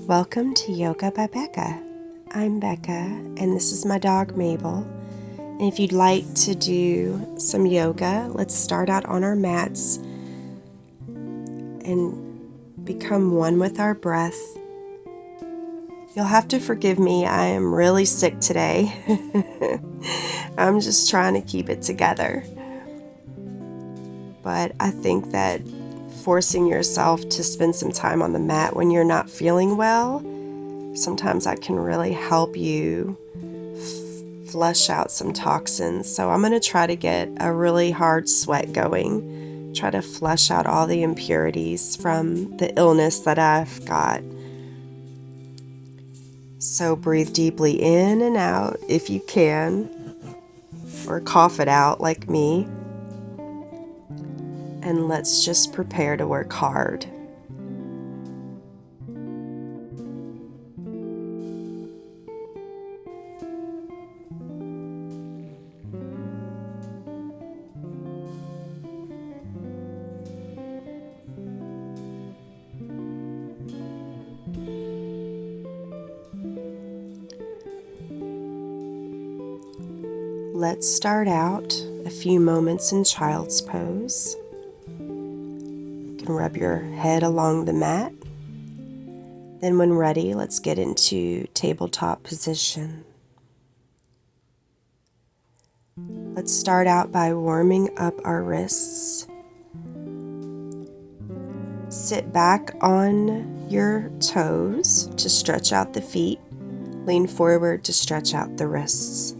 Welcome to Yoga by Beka. I'm Beka, and this is my dog Mabel. And if you'd like to do some yoga, let's start out on our mats and become one with our breath. You'll have to forgive me, I am really sick today. I'm just trying to keep it together. But I think that forcing yourself to spend some time on the mat when you're not feeling well, sometimes that can really help you flush out some toxins. So I'm going to try to get a really hard sweat going, try to flush out all the impurities from the illness that I've got. So breathe deeply in and out if you can, or cough it out like me. And let's just prepare to work hard. Let's start out a few moments in child's pose. You can rub your head along the mat. Then when ready, let's get into tabletop position. Let's start out by warming up our wrists. Sit back on your toes to stretch out the feet. Lean forward to stretch out the wrists.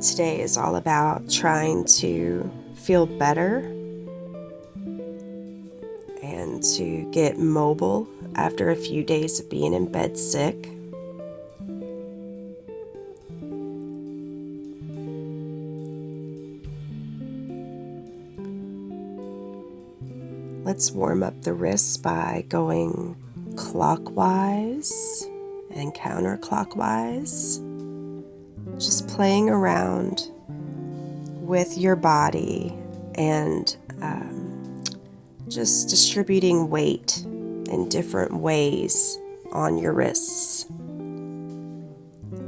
Today is all about trying to feel better and to get mobile after a few days of being in bed sick. Let's warm up the wrists by going clockwise and counterclockwise. Just playing around with your body and just distributing weight in different ways on your wrists.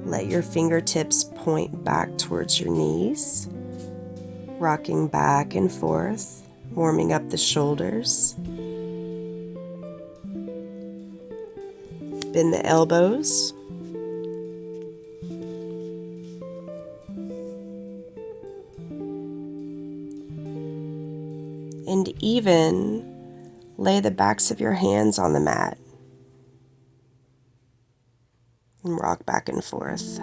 Let your fingertips point back towards your knees, rocking back and forth, warming up the shoulders. Bend the elbows. And even lay the backs of your hands on the mat and rock back and forth.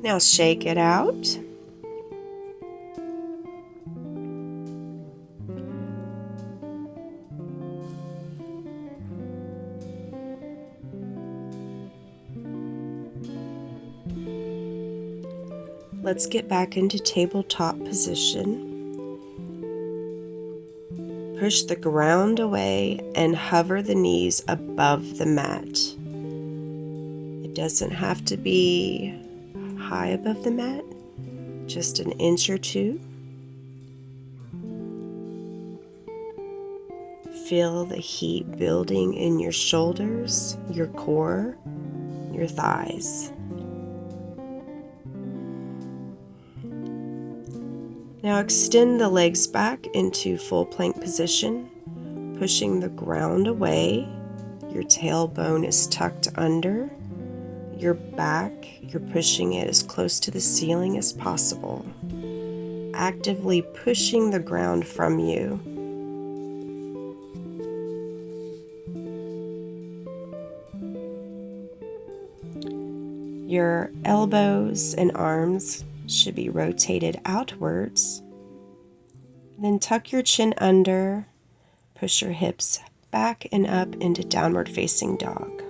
Now shake it out. Let's get back into tabletop position. Push the ground away and hover the knees above the mat. It doesn't have to be high above the mat, just an inch or two. Feel the heat building in your shoulders, your core, your thighs. Now extend the legs back into full plank position, pushing the ground away. Your tailbone is tucked under. Your back, you're pushing it as close to the ceiling as possible, actively pushing the ground from you. Your elbows and arms should be rotated outwards. Then tuck your chin under, push your hips back and up into downward facing dog.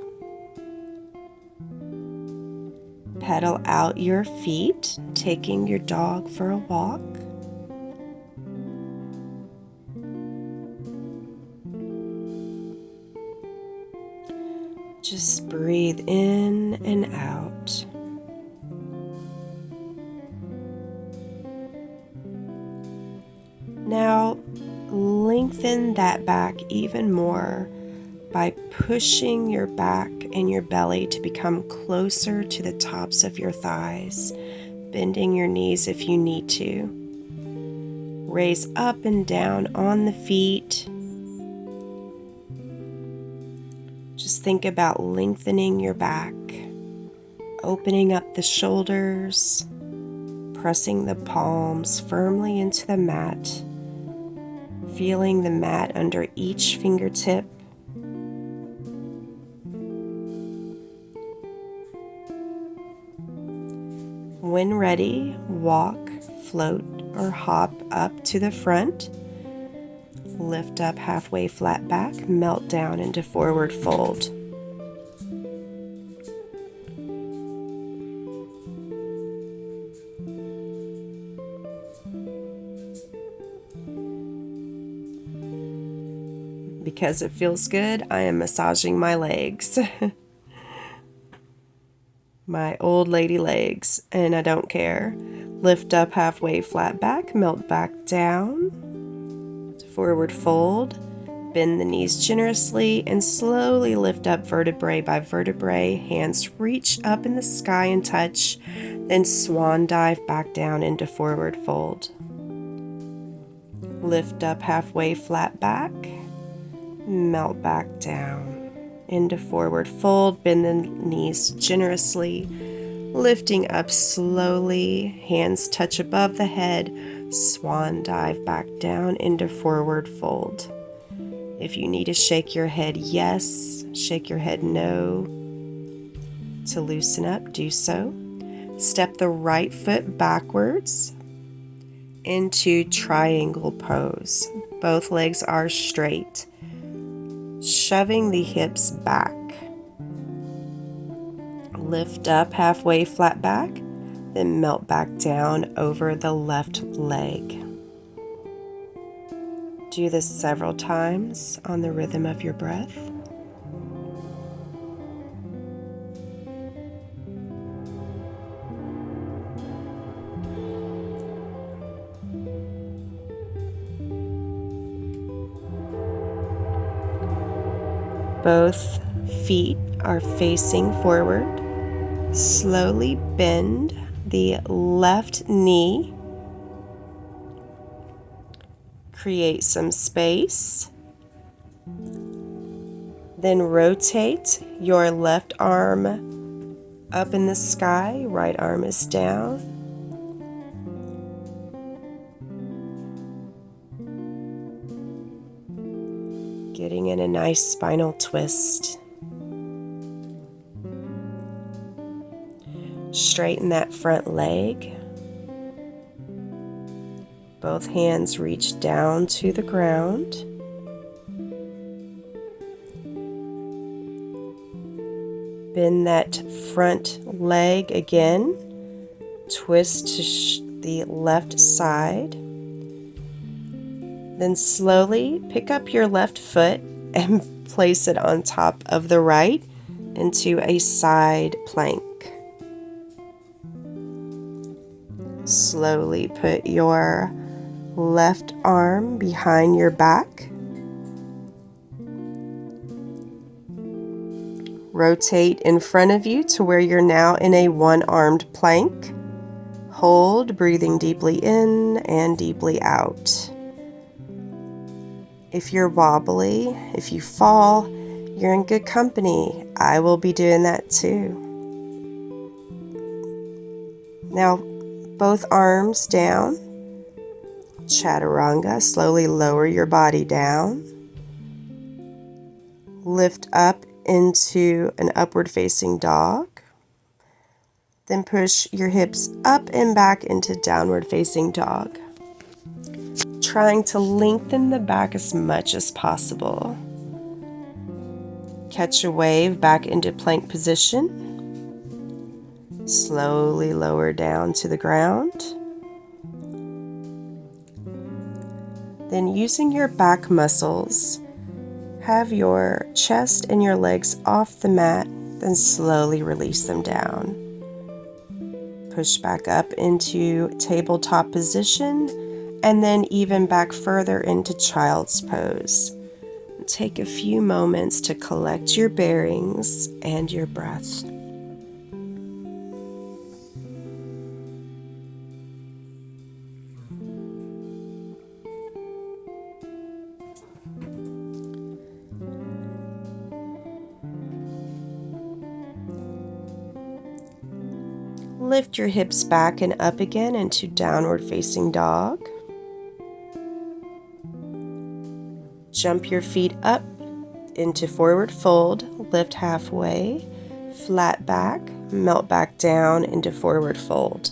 Pedal out your feet, taking your dog for a walk. Just breathe in and out. Now, lengthen that back even more by pushing your back and your belly to become closer to the tops of your thighs, bending your knees if you need to. Raise up and down on the feet. Just think about lengthening your back, opening up the shoulders, pressing the palms firmly into the mat, feeling the mat under each fingertip. When ready, walk, float, or hop up to the front. Lift up halfway flat back, melt down into forward fold. Because it feels good, I am massaging my legs. My old lady legs, and I don't care. Lift up halfway flat back, melt back down to forward fold. Bend the knees generously and slowly lift up vertebrae by vertebrae. Hands reach up in the sky and touch, then swan dive back down into forward fold. Lift up halfway flat back, melt back down into forward fold. Bend the knees generously, lifting up slowly. Hands touch above the head, swan dive back down into forward fold. If you need to shake your head yes, shake your head no. To loosen up, do so. Step the right foot backwards into triangle pose. Both legs are straight, shoving the hips back. Lift up halfway flat back, then melt back down over the left leg. Do this several times on the rhythm of your breath. Both feet are facing forward. Slowly bend the left knee. Create some space. Then rotate your left arm up in the sky, right arm is down. Getting in a nice spinal twist. Straighten that front leg. Both hands reach down to the ground. Bend that front leg again. Twist to the left side. Then slowly pick up your left foot and place it on top of the right into a side plank. Slowly put your left arm behind your back. Rotate in front of you to where you're now in a one-armed plank. Hold, breathing deeply in and deeply out. If you're wobbly, if you fall, you're in good company. I will be doing that too. Now, both arms down. Chaturanga, slowly lower your body down. Lift up into an upward facing dog. Then push your hips up and back into downward facing dog. Trying to lengthen the back as much as possible. Catch a wave back into plank position. Slowly lower down to the ground. Then using your back muscles, Have your chest and your legs off the mat, then slowly release them down. Push back up into tabletop position, and then even back further into child's pose. Take a few moments to collect your bearings and your breath. Lift your hips back and up again into downward facing dog. Jump your feet up into forward fold, lift halfway, flat back, melt back down into forward fold.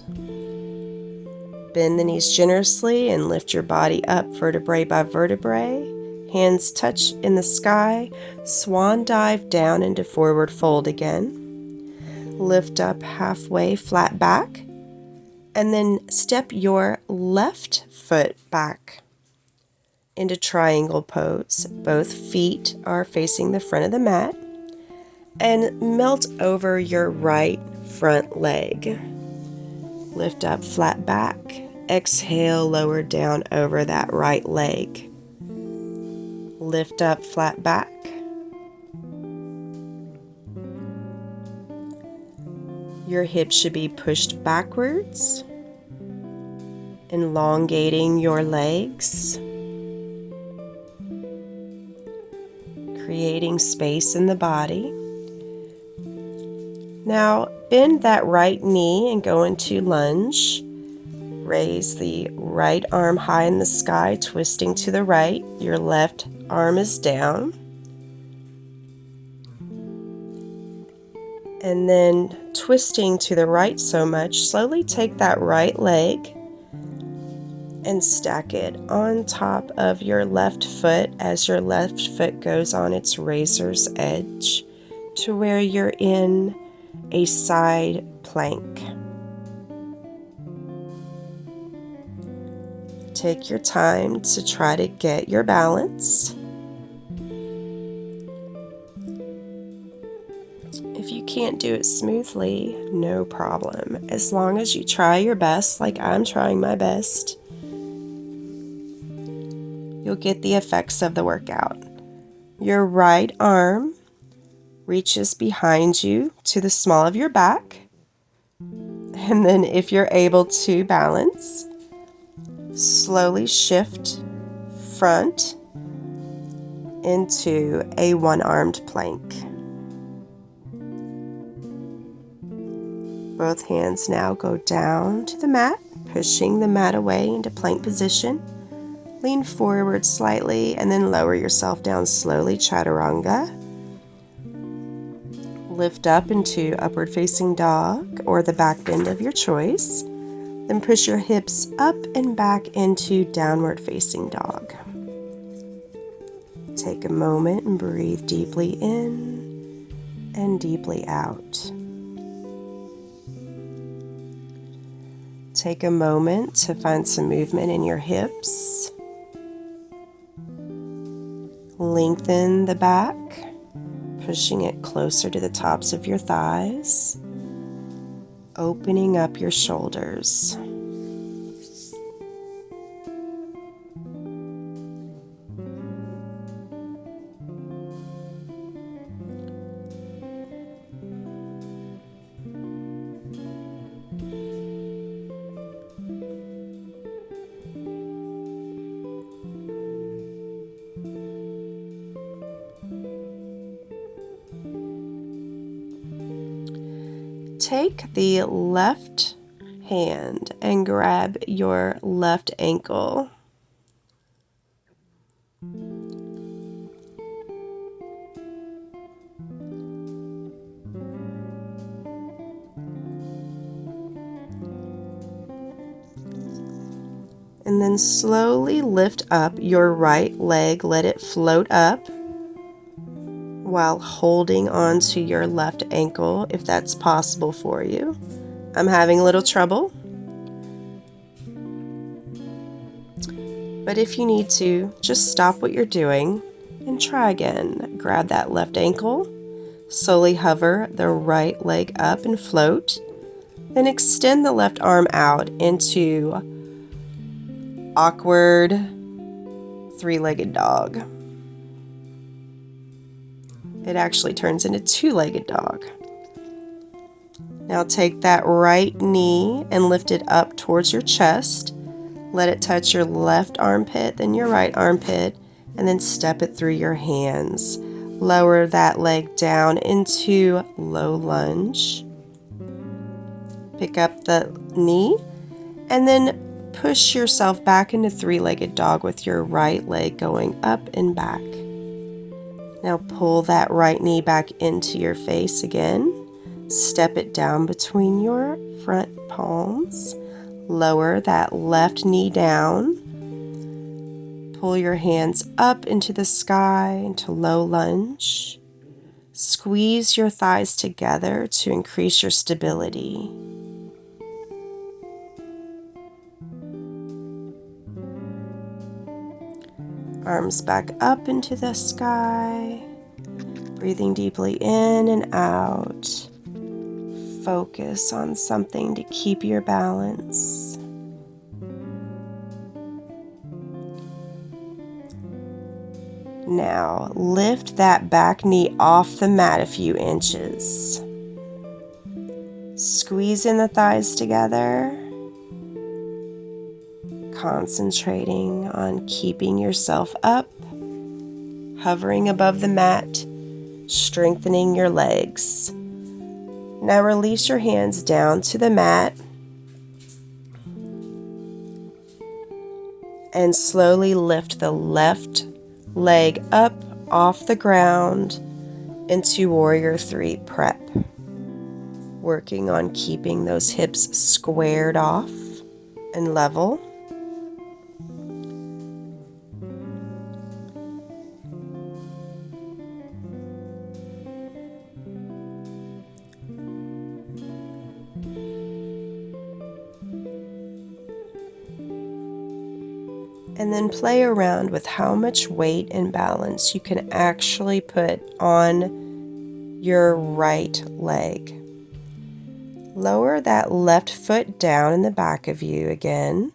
Bend the knees generously and lift your body up vertebrae by vertebrae. Hands touch in the sky, swan dive down into forward fold again. Lift up halfway, flat back, and then step your left foot back into triangle pose. Both feet are facing the front of the mat, and melt over your right front leg. Lift up, flat back. Exhale, lower down over that right leg. Lift up, flat back. Your hips should be pushed backwards, elongating your legs, creating space in the body. Now bend that right knee and go into lunge. Raise the right arm high in the sky, twisting to the right. Your left arm is down. And then twisting to the right so much, slowly take that right leg and stack it on top of your left foot as your left foot goes on its razor's edge to where you're in a side plank. Take your time to try to get your balance. If you can't do it smoothly, no problem. As long as you try your best, like I'm trying my best, you'll get the effects of the workout. Your right arm reaches behind you to the small of your back. And then if you're able to balance, slowly shift front into a one-armed plank. Both hands now go down to the mat, pushing the mat away into plank position. Lean forward slightly and then lower yourself down slowly, chaturanga. Lift up into upward facing dog or the back bend of your choice. Then push your hips up and back into downward facing dog. Take a moment and breathe deeply in and deeply out. Take a moment to find some movement in your hips. Lengthen the back, pushing it closer to the tops of your thighs, opening up your shoulders. Take the left hand and grab your left ankle. And then slowly lift up your right leg, let it float up while holding on to your left ankle if that's possible for you. I'm having a little trouble, but if you need to, just stop what you're doing And try again. Grab that left ankle. Slowly hover the right leg up and float. Then extend the left arm out into awkward three-legged dog. It actually turns into two-legged dog. Now take that right knee and lift it up towards your chest. Let it touch your left armpit, then your right armpit, and then step it through your hands. Lower that leg down into low lunge. Pick up the knee and then push yourself back into three-legged dog with your right leg going up and back. Now pull that right knee back into your face again. Step it down between your front palms. Lower that left knee down. Pull your hands up into the sky, into low lunge. Squeeze your thighs together to increase your stability. Arms back up into the sky. Breathing deeply in and out. Focus on something to keep your balance. Now, lift that back knee off the mat a few inches. Squeeze in the thighs together. Concentrating on keeping yourself up, hovering above the mat, strengthening your legs. Now release your hands down to the mat and slowly lift the left leg up off the ground into Warrior 3 prep. Working on keeping those hips squared off and level. And then play around with how much weight and balance you can actually put on your right leg. Lower that left foot down in the back of you again.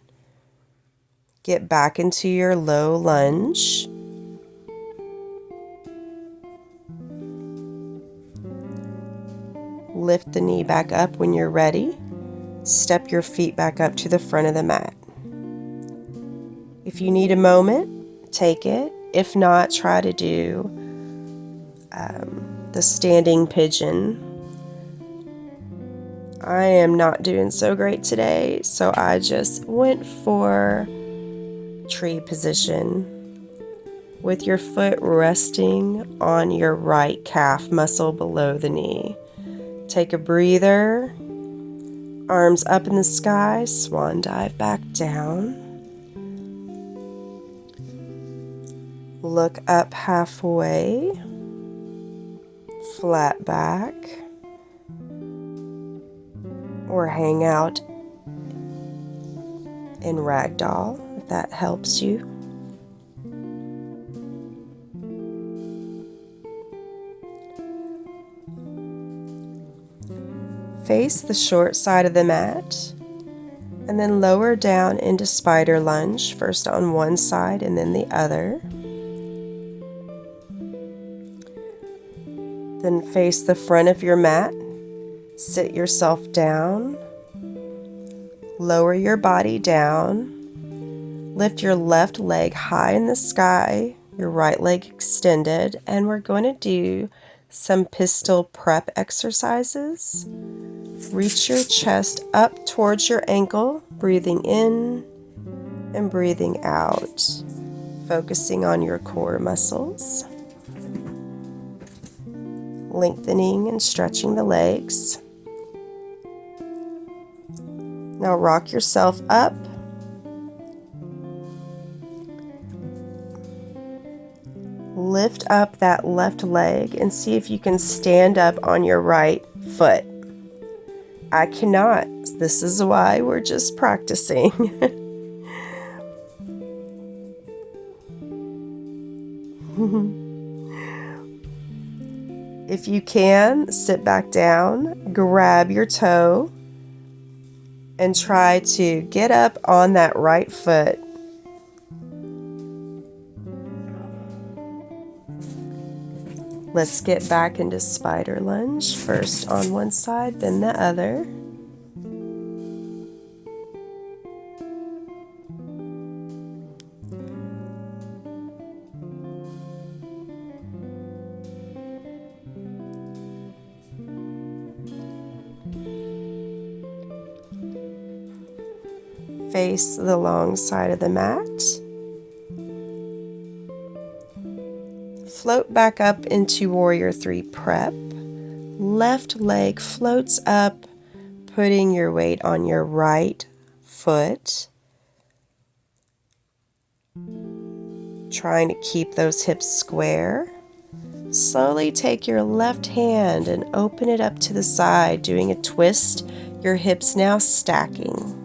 Get back into your low lunge. Lift the knee back up when you're ready. Step your feet back up to the front of the mat. If you need a moment, take it. If not, try to do the standing pigeon. I am not doing so great today, so I just went for tree position with your foot resting on your right calf muscle below the knee. Take a breather, arms up in the sky, swan dive back down. Look up halfway, flat back, or hang out in ragdoll if that helps you. Face the short side of the mat and then lower down into spider lunge, first on one side and then the other. Then face the front of your mat, sit yourself down, lower your body down, lift your left leg high in the sky, your right leg extended, and we're going to do some pistol prep exercises. Reach your chest up towards your ankle, breathing in and breathing out, focusing on your core muscles. Lengthening and stretching the legs. Now rock yourself up. Lift up that left leg and see if you can stand up on your right foot. I cannot. This is why we're just practicing. If you can, sit back down, grab your toe, and try to get up on that right foot. Let's get back into spider lunge, first on one side, then the other. Face the long side of the mat. Float back up into Warrior 3 prep. Left leg floats up, putting your weight on your right foot. Trying to keep those hips square. Slowly take your left hand and open it up to the side, doing a twist. Your hips now stacking.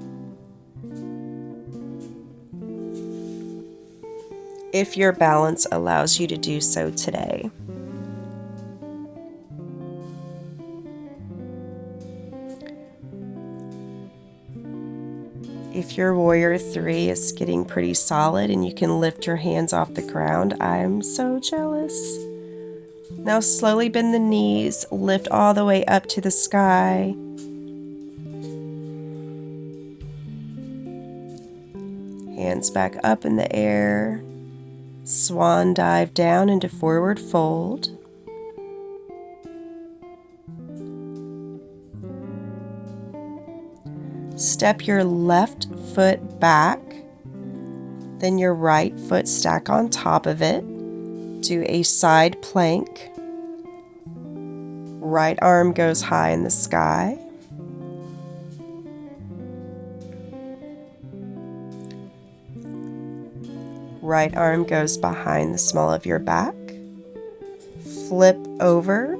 If your balance allows you to do so today. If your Warrior 3 is getting pretty solid and you can lift your hands off the ground, I'm so jealous. Now slowly bend the knees, lift all the way up to the sky. Hands back up in the air. Swan dive down into forward fold. Step your left foot back, then your right foot stack on top of it. Do a side plank. Right arm goes high in the sky. Right arm goes behind the small of your back. Flip over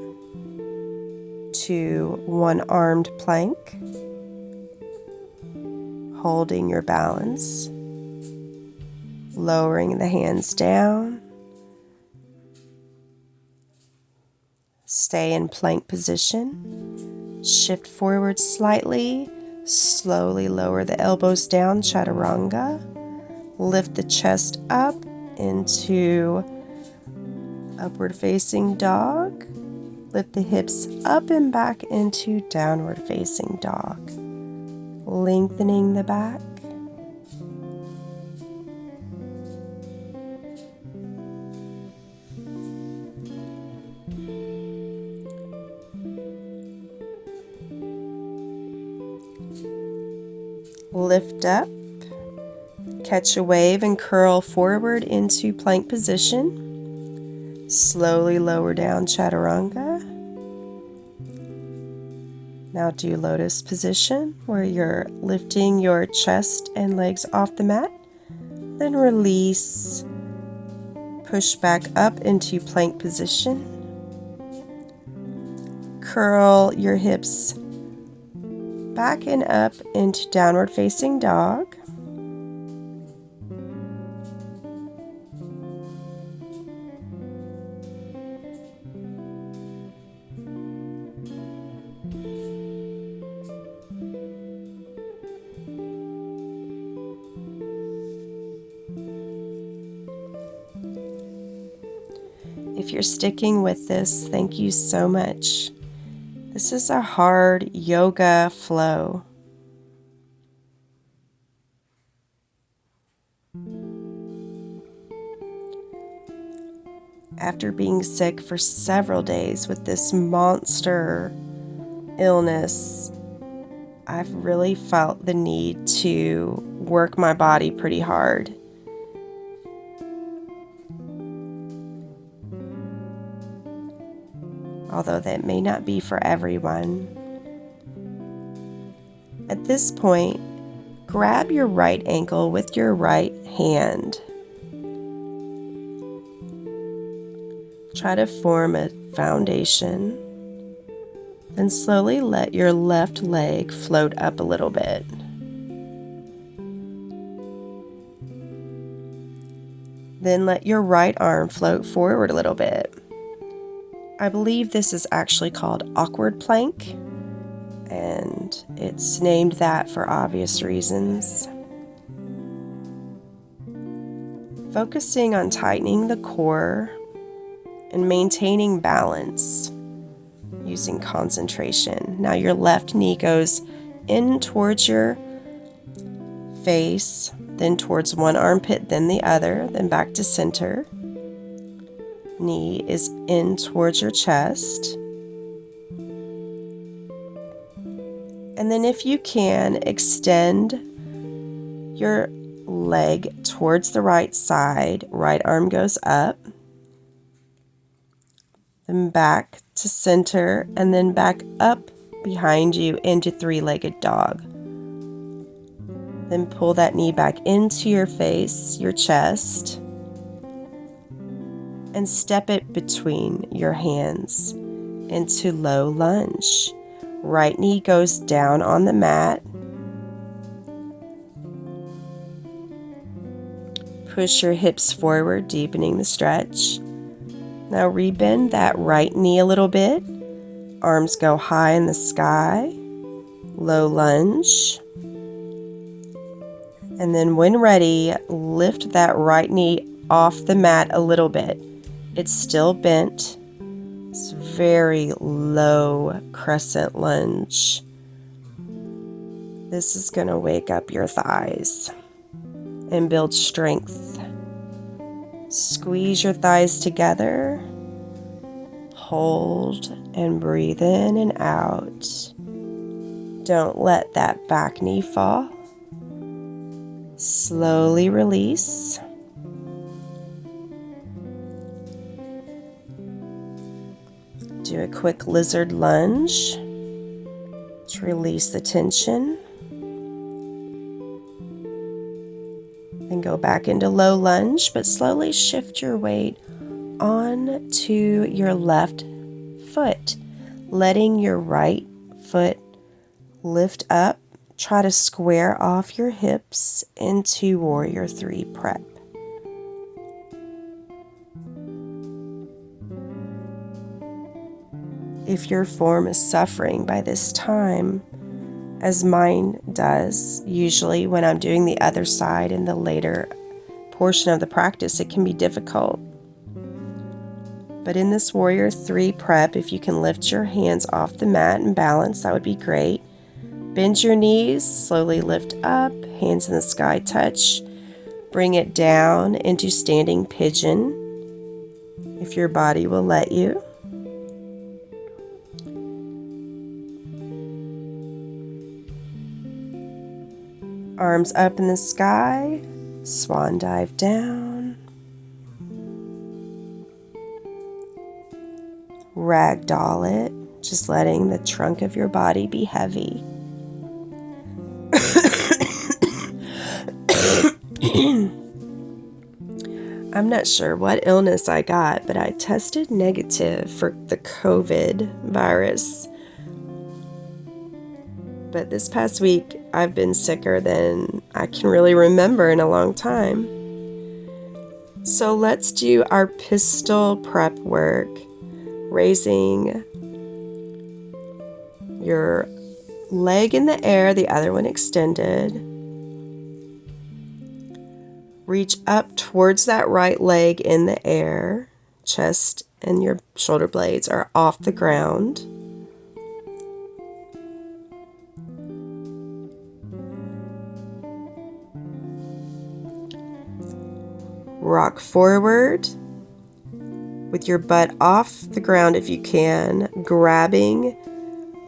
to one-armed plank, holding your balance, lowering the hands down. Stay in plank position. Shift forward slightly. Slowly lower the elbows down, chaturanga. Lift the chest up into upward facing dog. Lift the hips up and back into downward facing dog. Lengthening the back. Lift up, catch a wave and curl forward into plank position. Slowly lower down chaturanga. Now do lotus position where you're lifting your chest and legs off the mat. Then release. Push back up into plank position. Curl your hips back and up into downward facing dog. If you're sticking with this, thank you so much. This is a hard yoga flow. After being sick for several days with this monster illness, I've really felt the need to work my body pretty hard. Although that may not be for everyone. At this point, grab your right ankle with your right hand. Try to form a foundation. Then slowly let your left leg float up a little bit. Then let your right arm float forward a little bit. I believe this is actually called awkward plank, and it's named that for obvious reasons. Focusing on tightening the core and maintaining balance using concentration. Now your left knee goes in towards your face, then towards one armpit, then the other, then back to center. Knee is in towards your chest. And then if you can, extend your leg towards the right side. Right arm goes up, then back to center, and then back up behind you into three-legged dog. Then pull that knee back into your face, your chest, and step it between your hands into low lunge. Right knee goes down on the mat. Push your hips forward, deepening the stretch. Now rebend that right knee a little bit. Arms go high in the sky. Low lunge. And then when ready, lift that right knee off the mat a little bit. It's still bent. It's very low crescent lunge. This is going to wake up your thighs and build strength. Squeeze your thighs together. Hold and breathe in and out. Don't let that back knee fall. Slowly release. Do a quick lizard lunge to release the tension. Then go back into low lunge, but slowly shift your weight on to your left foot, letting your right foot lift up. Try to square off your hips into Warrior 3 prep. If your form is suffering by this time, as mine does, usually when I'm doing the other side in the later portion of the practice, it can be difficult. But in this Warrior 3 prep, if you can lift your hands off the mat and balance, that would be great. Bend your knees, slowly lift up, hands in the sky touch. Bring it down into standing pigeon, if your body will let you. Arms up in the sky, swan dive down. Ragdoll it, just letting the trunk of your body be heavy. I'm not sure what illness I got, but I tested negative for the COVID virus. But this past week, I've been sicker than I can really remember in a long time. So let's do our pistol prep work, raising your leg in the air, the other one extended. Reach up towards that right leg in the air. Chest and your shoulder blades are off the ground. Rock forward with your butt off the ground if you can, grabbing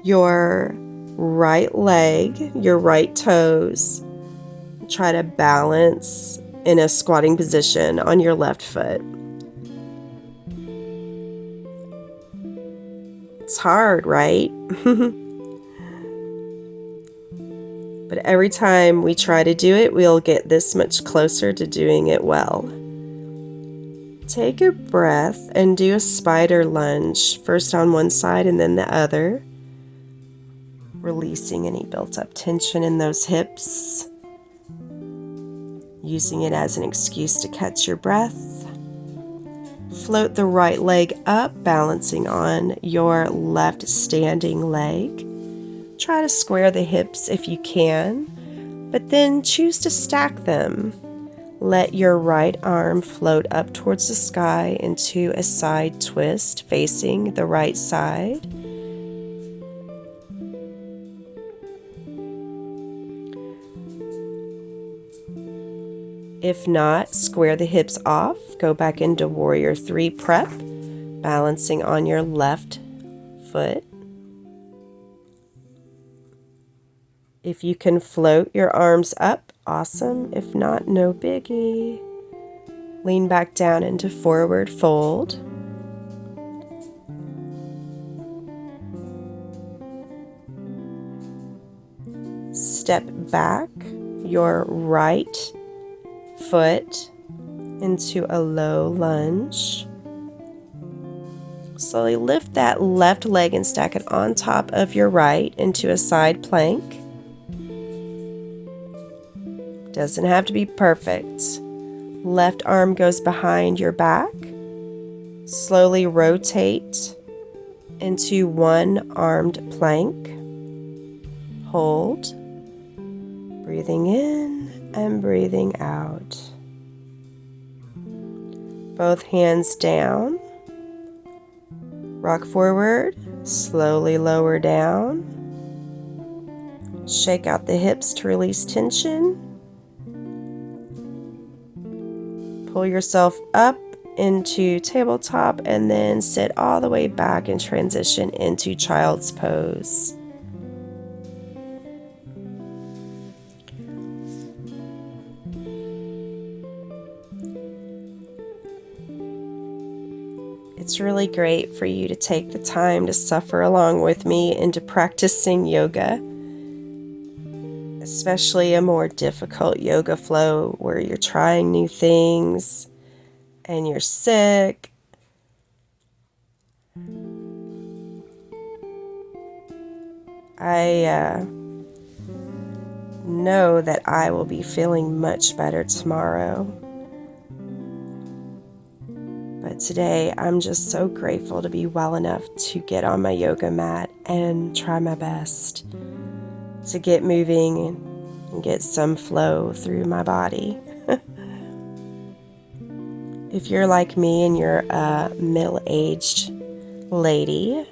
your right leg, your right toes. Try to balance in a squatting position on your left foot. It's hard, right? But every time we try to do it, we'll get this much closer to doing it well. Take a breath and do a spider lunge, first on one side and then the other. Releasing any built up tension in those hips. using it as an excuse to catch your breath. Float the right leg up, balancing on your left standing leg. Try to square the hips if you can, but then choose to stack them. Let your right arm float up towards the sky into a side twist facing the right side. If not, square the hips off. Go back into Warrior 3 prep, balancing on your left foot. If you can float your arms up, awesome. If not, no biggie. Lean back down into forward fold. Step back your right foot into a low lunge. Slowly lift that left leg and stack it on top of your right into a side plank. Doesn't have to be perfect. Left arm goes behind your back. Slowly rotate into one armed plank. Hold. Breathing in and breathing out. Both hands down. Rock forward. Slowly lower down. Shake out the hips to release tension. Pull yourself up into tabletop and then sit all the way back and transition into child's pose. It's really great for you to take the time to suffer along with me into practicing yoga, especially a more difficult yoga flow where you're trying new things and you're sick. I know that I will be feeling much better tomorrow. But today I'm just so grateful to be well enough to get on my yoga mat and try my best to get moving and get some flow through my body. If you're like me and you're a middle-aged lady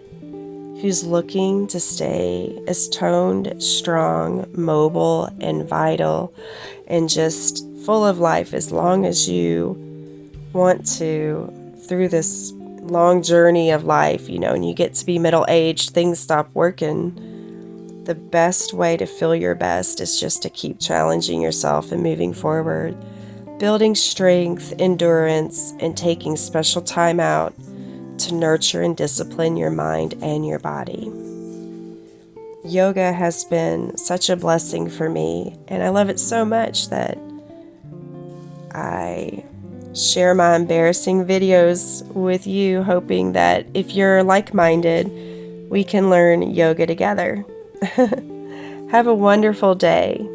who's looking to stay as toned, strong, mobile, and vital, and just full of life as long as you want to through this long journey of life, and you get to be middle-aged, things stop working. The best way to feel your best is just to keep challenging yourself and moving forward, building strength, endurance, and taking special time out to nurture and discipline your mind and your body. Yoga has been such a blessing for me, and I love it so much that I share my embarrassing videos with you, hoping that if you're like-minded, we can learn yoga together. Have a wonderful day.